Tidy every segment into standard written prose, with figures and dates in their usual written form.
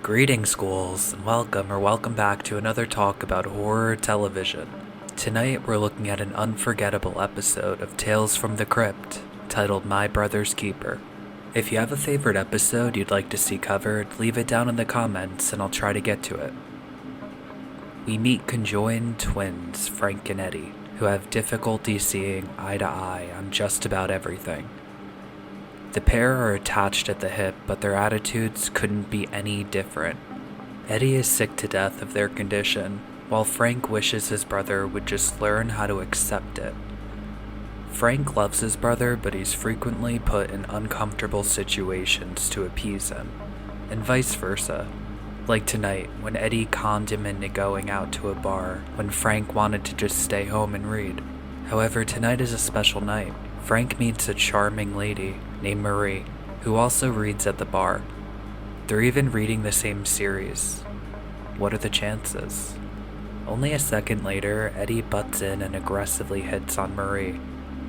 Greetings, schools, and welcome back to another talk about horror television. Tonight we're looking at an unforgettable episode of Tales from the Crypt, titled My Brother's Keeper. If you have a favorite episode you'd like to see covered, leave it down in the comments and I'll try to get to it. We meet conjoined twins, Frank and Eddie, who have difficulty seeing eye to eye on just about everything. The pair are attached at the hip, but their attitudes couldn't be any different. Eddie is sick to death of their condition, while Frank wishes his brother would just learn how to accept it. Frank loves his brother, but he's frequently put in uncomfortable situations to appease him, and vice versa. Like tonight, when Eddie conned him into going out to a bar, when Frank wanted to just stay home and read. However, tonight is a special night. Frank meets a charming lady named Marie, who also reads at the bar. They're even reading the same series. What are the chances? Only a second later, Eddie butts in and aggressively hits on Marie.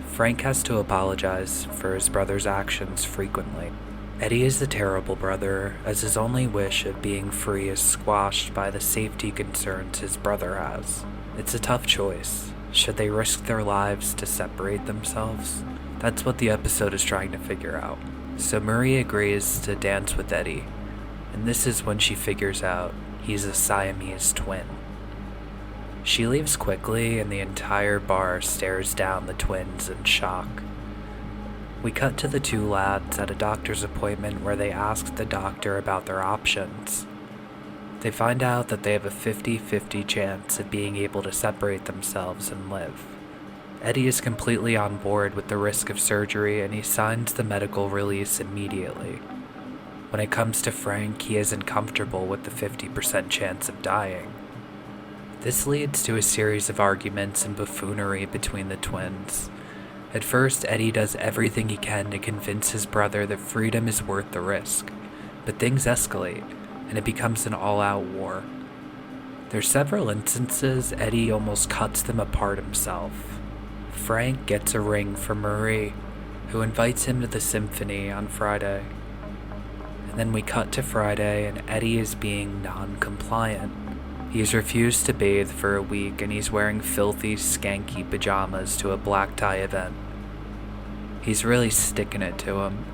Frank has to apologize for his brother's actions frequently. Eddie is a terrible brother, as his only wish of being free is squashed by the safety concerns his brother has. It's a tough choice. Should they risk their lives to separate themselves? That's what the episode is trying to figure out. So Marie agrees to dance with Eddie, and this is when she figures out he's a Siamese twin. She leaves quickly, and the entire bar stares down the twins in shock. We cut to the two lads at a doctor's appointment where they ask the doctor about their options. They find out that they have a 50-50 chance of being able to separate themselves and live. Eddie is completely on board with the risk of surgery, and he signs the medical release immediately. When it comes to Frank, he isn't comfortable with the 50% chance of dying. This leads to a series of arguments and buffoonery between the twins. At first, Eddie does everything he can to convince his brother that freedom is worth the risk, but things escalate, and it becomes an all-out war. There's several instances Eddie almost cuts them apart himself. Frank gets a ring from Marie, who invites him to the symphony on Friday. And then we cut to Friday, and Eddie is being non-compliant. He's refused to bathe for a week, and he's wearing filthy, skanky pajamas to a black tie event. He's really sticking it to him.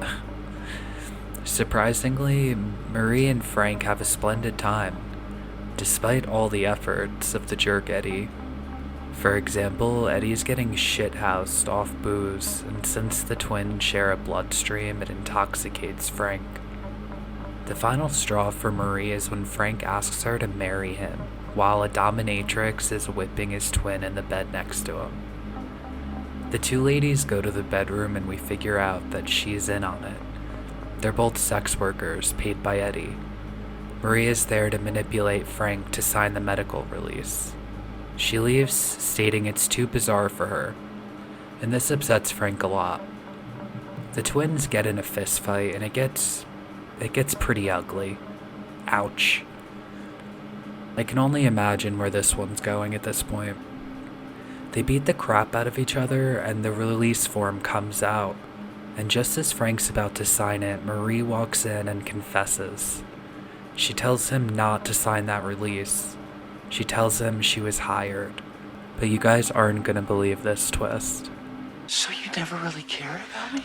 Surprisingly, Marie and Frank have a splendid time, despite all the efforts of the jerk Eddie. For example, Eddie's getting shithoused off booze, and since the twins share a bloodstream, it intoxicates Frank. The final straw for Marie is when Frank asks her to marry him, while a dominatrix is whipping his twin in the bed next to him. The two ladies go to the bedroom, and we figure out that she's in on it. They're both sex workers paid by Eddie. Marie is there to manipulate Frank to sign the medical release. She leaves, stating it's too bizarre for her, and this upsets Frank a lot. The twins get in a fist fight, and it gets pretty ugly. Ouch. I can only imagine where this one's going at this point. They beat the crap out of each other, and the release form comes out. And just as Frank's about to sign it, Marie walks in and confesses. She tells him not to sign that release. She tells him she was hired. But you guys aren't gonna believe this twist. So you never really cared about me?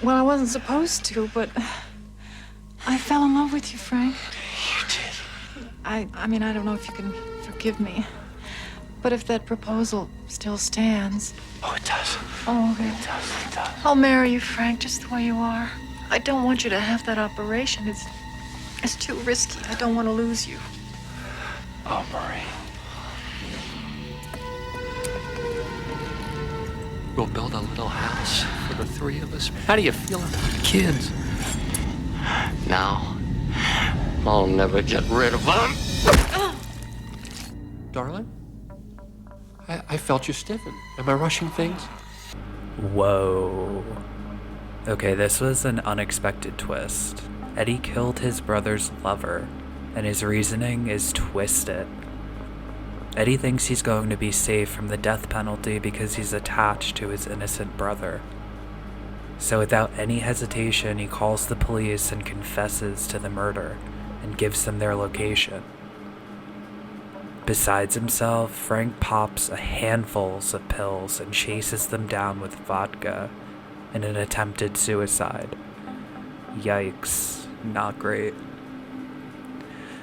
Well, I wasn't supposed to, but I fell in love with you, Frank. You did. I mean, I don't know if you can forgive me. But if that proposal still stands... Oh, it does. Oh, okay. It does. I'll marry you, Frank, just the way you are. I don't want you to have that operation. It's too risky. I don't want to lose you. Oh, Marie. We'll build a little house for the three of us. How do you feel about the kids? Now, I'll never get rid of them. Darling? I felt you stiffen. Am I rushing things? Whoa. Okay, this was an unexpected twist. Eddie killed his brother's lover, and his reasoning is twisted. Eddie thinks he's going to be safe from the death penalty because he's attached to his innocent brother. So without any hesitation, he calls the police and confesses to the murder, and gives them their location. Besides himself, Frank pops a handfuls of pills and chases them down with vodka in an attempted suicide. Yikes, not great.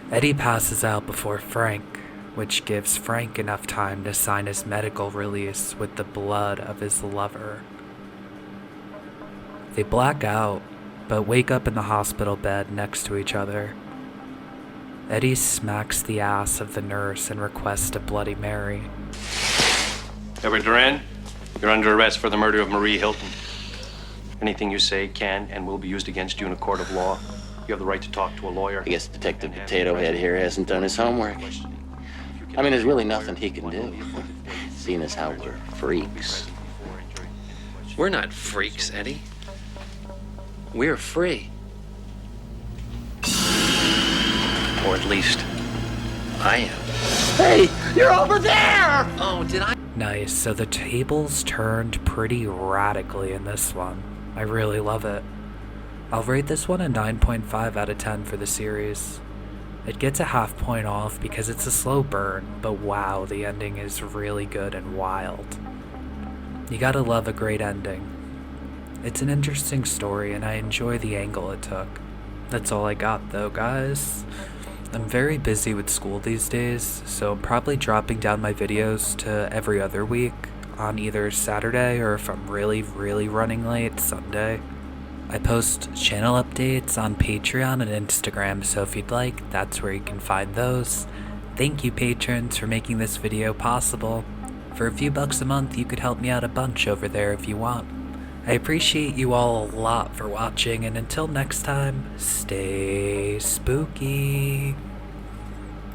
Eddie passes out before Frank, which gives Frank enough time to sign his medical release with the blood of his lover. They black out, but wake up in the hospital bed next to each other. Eddie smacks the ass of the nurse and requests a Bloody Mary. Edward Duran, you're under arrest for the murder of Marie Hilton. Anything you say can and will be used against you in a court of law. You have the right to talk to a lawyer. I guess Detective Potato Head here hasn't done his homework. I mean, there's really nothing he can do, seeing as how we're freaks. We're not freaks, Eddie. We're free. Or at least, I am. Hey, you're over there! Oh, did I? Nice, so the tables turned pretty radically in this one. I really love it. I'll rate this one a 9.5 out of 10 for the series. It gets a half point off because it's a slow burn, but wow, the ending is really good and wild. You gotta love a great ending. It's an interesting story and I enjoy the angle it took. That's all I got though, guys. I'm very busy with school these days, so I'm probably dropping down my videos to every other week on either Saturday or if I'm really running late, Sunday. I post channel updates on Patreon and Instagram, so if you'd like, that's where you can find those. Thank you, patrons, for making this video possible. For a few bucks a month, you could help me out a bunch over there if you want. I appreciate you all a lot for watching, and until next time, stay spooky.